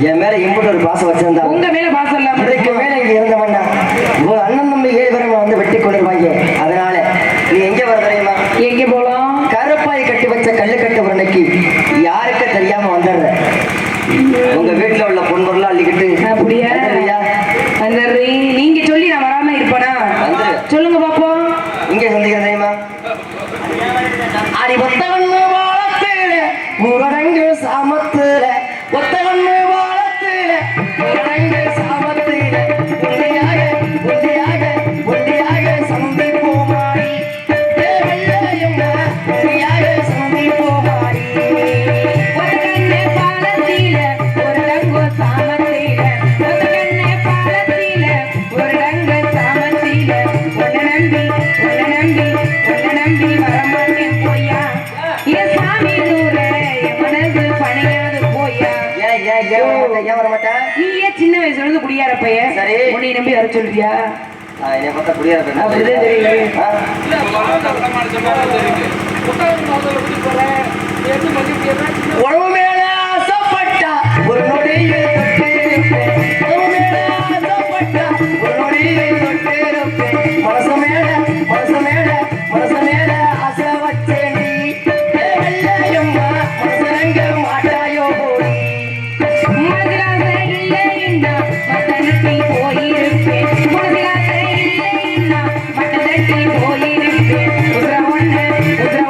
என் மேல இம்புட்டு ஒரு பாசம் வச்சிருந்தா உங்க மேல பாசம் இல்ல இதுக்கு மேல இங்க இருந்தவன்னா உங்க அண்ணன் தம்பி 7 பேரும் வந்து வெட்டி கொண்டிருவாங்க. அதனால நீ எங்க வர தெரியுமா? எங்க போலாம்? கருப்பாய் கட்டி வச்ச கல்லுக்கட்டு உரணைக்கு யாருக்கு தெரியாம வந்துடுற உங்க வீட்டுல உள்ள பொன்பொருளா அள்ளிக்கிட்டு. அப்படியா? நீங்க சொல்லி நான் வராம இருப்பேனா? சொல்லுங்க பாப்போம். இங்க சந்திக்கிறேன் தெரியுமா? அடி ஒத்தவண்ணு வாழத்துல முரடங்கு சாமத்துல ஒத்தவண்ணு வாழத்துல முரடங்கு சாமத்துல ஒன்றையாக ஒன்றையாக ஒன்றையாக சந்தி போமாடி ஒன்றையாக சந்தி போமாடி ஒரு கண்ணு பாலத்தில ஒரு டங்கு சாமத்தில ஒரு கண்ணு பாலத்தில ஒரு டங்கு சாமத்தில உன்னை நம்பி வரமாட்டேன் போயா என் சாமி தூர என் மனசு பணியாது போயா. ஏன் வர மாட்டேன்? நீயே சின்ன வயசுல இருந்து குடியார பையன். சரி உன்னை நம்பி வர சொல்றியா? என்னை பார்த்தா குடியார பையன் அப்படிதான் தெரியல. உறவு மேல ஆசைப்பட்டா ஒரு நொடியில் தொட்டிருப்பேன். உறவு மேல ஆசைப்பட்டா ஒரு நொடியில் தொட்டிருப்பேன். மனசு மேல ஆசை வச்சேண்டி வெள்ளையம்மா மனசங்க மாட்டாயோ போடி. மதுராசை இல்லைன்னா மட்டனட்டி போயிருப்பேன். மதுராசை இல்லைன்னா மட்டனட்டி போயிருப்பேன். உதிர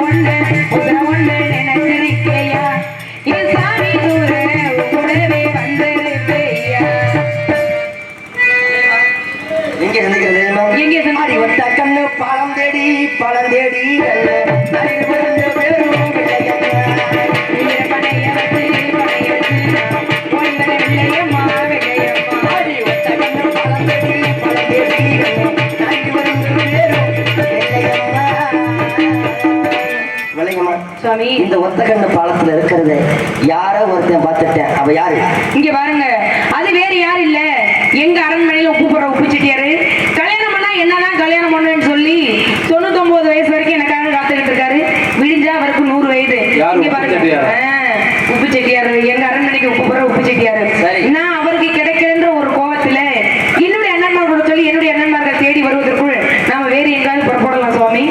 ஒண்ணு நினைச்சிருக்கையா என் சாமி தூர கூடவே வந்திருப்பையா. எங்க சந்திக்கிறது தெரியுமா? எங்கே அடி வந்த கண்ணு பழம் தேடி கண்ணு நடிகர் பிறந்த பேரும் சுவாமி இந்த ஒத்தக்கண்ணு பாலத்துல இருக்கிறது யாரோ ஒருத்தன் பார்த்துட்டேன். அவ யாரு? இங்க பாருங்க, அது வேற யாரும் இல்ல, எங்க அரண்மனையில உப்பு போற உப்பு செட்டியாரு. கல்யாணம் பண்ணா என்னதான் கல்யாணம் பண்ணுன்னு சொல்லி 99 வயசு வரைக்கும் எனக்காக காத்துக்கிட்டு இருக்காரு. விடிஞ்சா அவருக்கு 100 வயது. இங்க பாருங்க, உப்பு செட்டியாரு, எங்க அரண்மனைக்கு உப்பு போற உப்பு செட்டியாரு. நான் அவருக்கு கிடைக்கிறன்ற ஒரு கோபத்துல என்னுடைய அண்ணன்மார் கூட சொல்லி என்னுடைய அண்ணன்மார்கள் தேடி வருவதற்குள் நாம வேற எங்காவது புறப்படலாம் சுவாமி.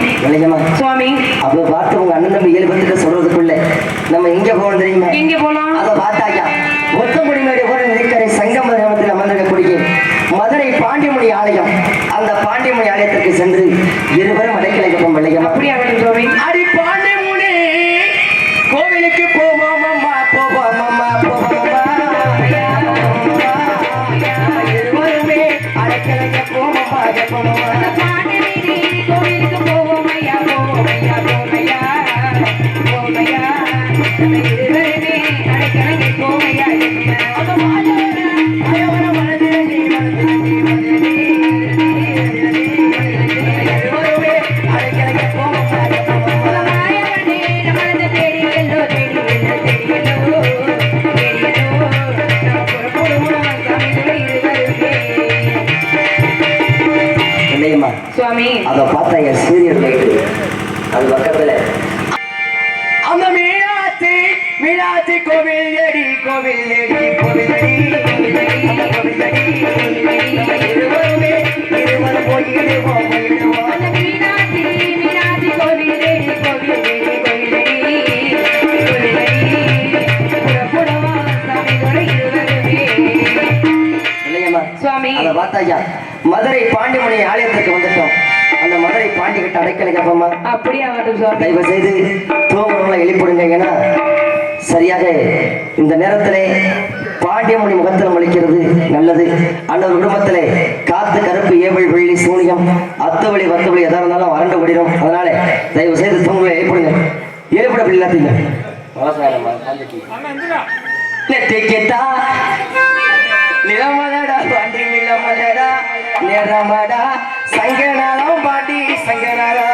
சுவாமி அப்ப பார்த்து உங்க அண்ணன் தம்பி 7 பேருக்கு சொல்றதுக்குள்ள நம்ம எங்க போகணும் தெரியுமா? எங்க போலாம்? அதை பார்த்தாக்கா ஒத்தங்குடியினுடைய ஒரு நிலைக்கரை சங்கம கிராமத்தில் அமர்ந்திருக்கக்கூடிய மதுரை பாண்டியமணி ஆலயம். அந்த பாண்டியமணி ஆலயத்திற்கு சென்று இருவரும் அடைக்கலைக்கப்போம். வெள்ளையம்மா அப்படியா சுவாமி? அடி பாண்டியமுனி கோவிலுக்கு போவோம் அம்மா போவோம் அம்மா போவோம் இருவருமே அடைக்கலைக்கப்போம் அம்மா போவோம். கோவிலுக்கு போவோம் ஐயா போவோம் ஐயா போவோம் ஐயா போவோம் ஐயா இருவருமே அடைக்கலைக்கு போவோம் ஐயா. சுவாமி அதை பார்த்தா என் சூரியன் லைட்டு அது பக்கத்துல அந்த மீனாட்சி கோவில் எடி இருவருமே இருவர் போயிடுவோம் மீனாட்சி கோவில் சுவாமி அதை பார்த்தாயா மதுரை பாண்டிமணி ஆலயத்திற்கு வந்துட்டோம். அந்த மதுரை பாண்டி கிட்ட அடைக்கலை கப்பமா அப்படியே ஆகட்டும். தயவு செய்து தூங்குறவங்களை எழுப்பிடுங்க. ஏன்னா சரியாக இந்த நேரத்திலே பாண்டியமணி முகத்திரம் அளிக்கிறது நல்லது. அன்னொரு குடும்பத்திலே காத்து கருப்பு ஏவல் வெள்ளி சூனியம் அத்துவழி வத்துவழி எதா இருந்தாலும் வறண்டு விடிடும். அதனால தயவு செய்து தூங்குறவங்களை எழுப்பிடுங்க. எழுப்பிட அப்படி இல்லாதீங்க. நிலமலடா பாண்டி நிலமலடா நிறமடா சங்கனாலம் பாண்டி சங்கனாலம்